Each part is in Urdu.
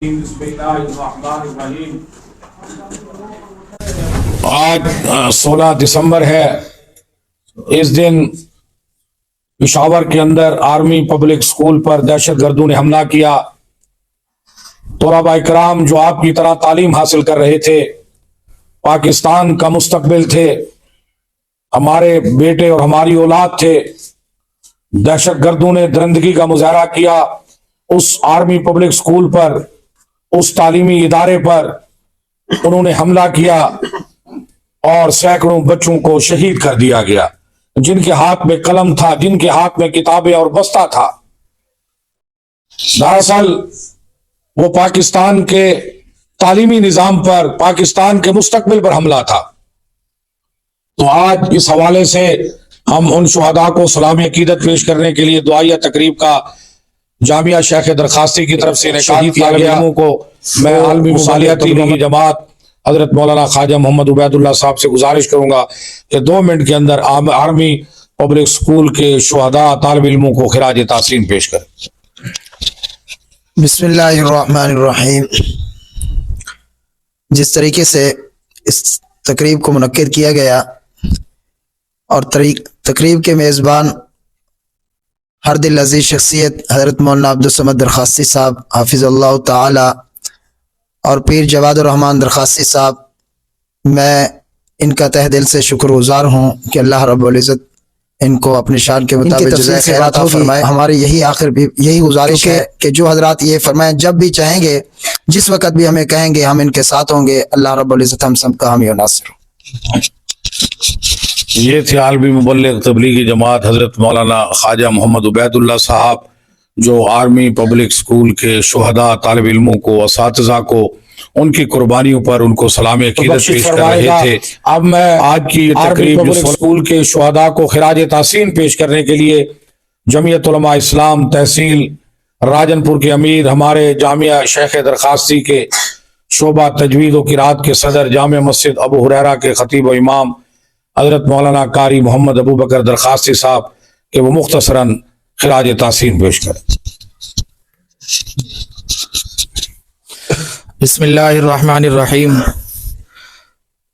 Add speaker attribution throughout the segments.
Speaker 1: بسم اللہ الرحمن الرحیم۔
Speaker 2: آج 16 دسمبر ہے۔ اس دن پشاور کے اندر آرمی پبلک سکول پر دہشت گردوں نے حملہ کیا۔ طلباء کرام جو آپ کی طرح تعلیم حاصل کر رہے تھے، پاکستان کا مستقبل تھے، ہمارے بیٹے اور ہماری اولاد تھے، دہشت گردوں نے درندگی کا مظاہرہ کیا اس آرمی پبلک سکول پر، اس تعلیمی ادارے پر انہوں نے حملہ کیا اور سینکڑوں بچوں کو شہید کر دیا گیا، جن کے ہاتھ میں قلم تھا، جن کے ہاتھ میں کتابیں اور بستہ تھا۔ دراصل وہ پاکستان کے تعلیمی نظام پر، پاکستان کے مستقبل پر حملہ تھا۔ تو آج اس حوالے سے ہم ان شہداء کو سلام عقیدت پیش کرنے کے لیے دعائیہ تقریب کا جامعہ شیخ درخواستی کی طرف سے انعقاد کیا گیا۔ کو میں عالمی مصالحتی جماعت حضرت مولانا خواجہ محمد عبید اللہ صاحب سے گزارش کروں گا کہ 2 منٹ کے اندر آرمی پبلک سکول کے شہداء طالب علموں کو خراج تحسین پیش کریں۔
Speaker 3: بسم اللہ الرحمن الرحیم۔ جس طریقے سے اس تقریب کو منعقد کیا گیا اور تقریب کے میزبان ہر دل عزیز شخصیت حضرت مولانا عبدالصمد درخواستی صاحب حافظ اللہ تعالی اور پیر جواد الرحمن درخواستی صاحب، میں ان کا تہ دل سے شکر گزار ہوں کہ اللہ رب العزت ان کو اپنی شان کے مطابق جزائے خیر عطا فرمائے۔ ہماری یہی گزارش ہے کہ جو حضرات یہ فرمائیں، جب بھی چاہیں گے، جس وقت بھی ہمیں کہیں گے، ہم ان کے ساتھ ہوں گے۔ اللہ رب العزت ہم سب کا حامی و ناصر ہو۔
Speaker 2: یہ تھے عالمی مبلغ تبلیغی جماعت حضرت مولانا خواجہ محمد عبید اللہ صاحب، جو آرمی پبلک سکول کے شہداء طالب علموں کو، اساتذہ کو، ان کی قربانیوں پر ان کو سلام عقیدت پیش کر رہے تھے۔ اب میں آج کی تقریب سکول کے شہداء کو خراج تحسین پیش کرنے کے لیے جمعیت علماء اسلام تحصیل راجن پور کے امیر، ہمارے جامعہ شیخ درخواستی کے شعبہ تجوید و قرات کے صدر، جامع مسجد ابو ہریرہ کے خطیب و امام حضرت مولانا قاری محمد ابو بکر درخواستی صاحب کہ وہ مختصراً خراج تحسین پیش کریں۔
Speaker 4: بسم اللہ الرحمن الرحیم۔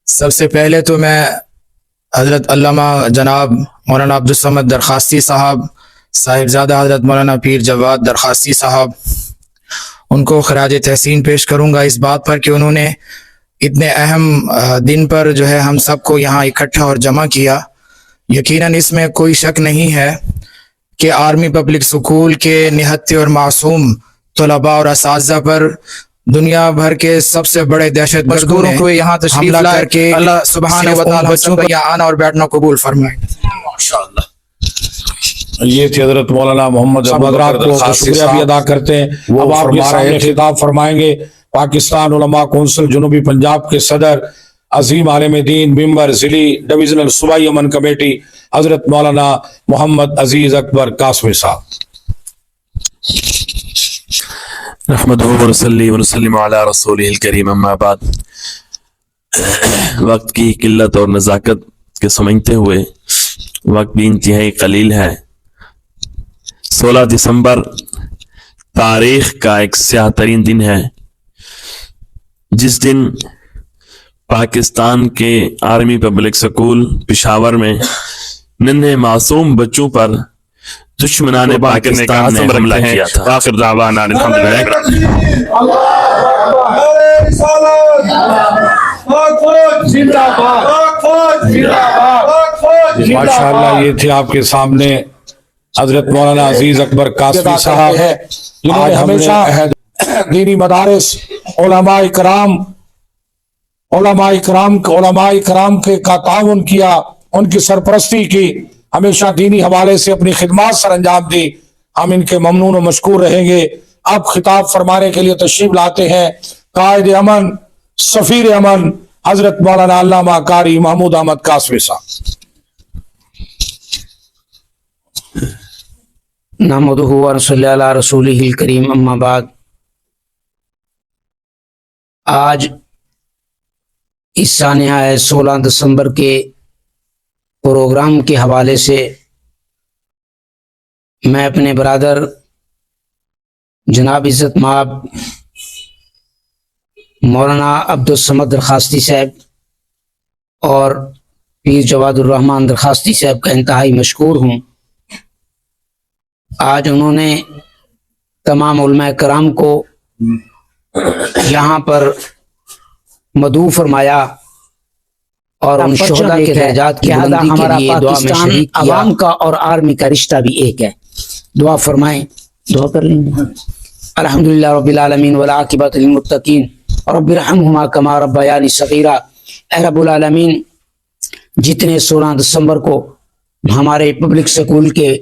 Speaker 4: سب سے پہلے تو میں حضرت علامہ جناب مولانا عبدالصمد درخواستی صاحبزادہ حضرت مولانا پیر جواد درخواستی صاحب، ان کو خراج تحسین پیش کروں گا اس بات پر کہ انہوں نے اتنے اہم دن پر جو ہے ہم سب کو یہاں اکٹھا اور جمع کیا۔ یقیناً اس میں کوئی شک نہیں ہے کہ آرمی پبلک سکول کے نہتے اور معصوم طلباء اور اساتذہ پر دنیا بھر کے سب سے بڑے دہشت گردوں کو یہاں تشریف لا کر کے اللہ سبحانہ و تعالیٰ بچوں کا یہاں آنا اور بیٹھنا قبول فرمائے۔
Speaker 2: یہ تھے حضرت مولانا محمد حضرات کو شکریہ بھی ادا کرتے ہیں۔ اب آپ کے سامنے خطاب فرمائیں گے پاکستان علماء کونسل جنوبی پنجاب کے صدر، عظیم عالم دین، ممبر ضلعی ڈویژنل صوبائی امن کمیٹی حضرت مولانا محمد عزیز اکبر قاسمی صاحب۔
Speaker 5: نحمدہ ونصلی ونسلم علی رسولہ الکریم، اما بعد۔ وقت کی قلت اور نزاکت کے سمجھتے ہوئے وقت بھی انتہائی قلیل ہے۔ 16 دسمبر تاریخ کا ایک سیاہ ترین دن ہے، جس دن پاکستان کے آرمی پبلک سکول پشاور میں ننھے معصوم بچوں پر دشمنان پاکستان نے حملہ کیا تھا۔ آخر دعوانا الحمدللہ۔
Speaker 2: ماشاءاللہ یہ تھے آپ کے سامنے حضرت مولانا عزیز اکبر قاسمی صاحب ہے، جنہوں نے ہمیشہ دینی مدارس، علماء کرام کے کا تعاون کیا، ان کی سرپرستی کی، ہمیشہ دینی حوالے سے اپنی خدمات سر انجام دی۔ ہم ان کے ممنون و مشکور رہیں گے۔ اب خطاب فرمانے کے لیے تشریف لاتے ہیں قائد امن، سفیر امن حضرت مولانا علامہ قاری محمود احمد قاسمی صاحب۔
Speaker 6: نحمدہ ونصلی علی رسولہ الکریم، اما بعد۔ آج اس سانحہ 16 دسمبر کے پروگرام کے حوالے سے میں اپنے برادر جناب عزت مآب مولانا عبدالصمد درخواستی صاحب اور پیر جواد الرحمان درخواستی صاحب کا انتہائی مشکور ہوں. آج انہوں نے تمام علماء کرام کو یہاں پر مدعو فرمایا اور ان شہداء کے درجات کی بلندی کے لیے دعا میں شریک کیا. عوام کا اور آرمی کا رشتہ بھی ایک ہے. دعا فرمائیں, دعا کر لیں. الحمدللہ رب العالمین والعاقبۃ للمتقین رب ارحمہما کما ربیانی صغیرا. اے رب العالمین, جتنے 16 دسمبر کو ہمارے پبلک سکول کے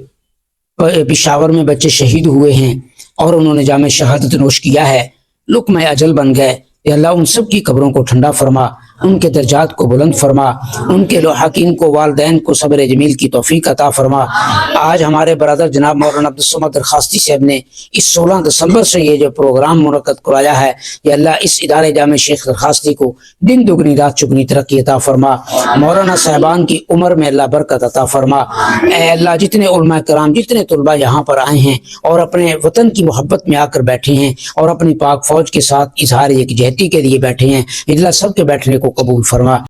Speaker 6: پشاور میں بچے شہید ہوئے ہیں اور انہوں نے جام شہادت نوش کیا ہے, لقمہ اجل بن گئے, یا اللہ ان سب کی قبروں کو ٹھنڈا فرما, ان کے درجات کو بلند فرما, ان کے لوحاقین کو, والدین کو صبر جمیل کی توفیق عطا فرما. آج ہمارے برادر جناب مولانا عبدالصمد درخواستی صاحب نے اس 16 دسمبر سے یہ جو پروگرام منعقد کرایا ہے, یا اللہ اس ادارے جامع شیخ درخواستی کو دن دگنی رات چگنی ترقی عطا فرما. مولانا صاحبان کی عمر میں اللہ برکت عطا فرما. اے اللہ, جتنے علماء کرام, جتنے طلباء یہاں پر آئے ہیں اور اپنے وطن کی محبت میں آ کر بیٹھے ہیں اور اپنی پاک فوج کے ساتھ اظہار یکجہتی کے لیے بیٹھے ہیں, اللہ سب کے بیٹھنے کو قبول فرما.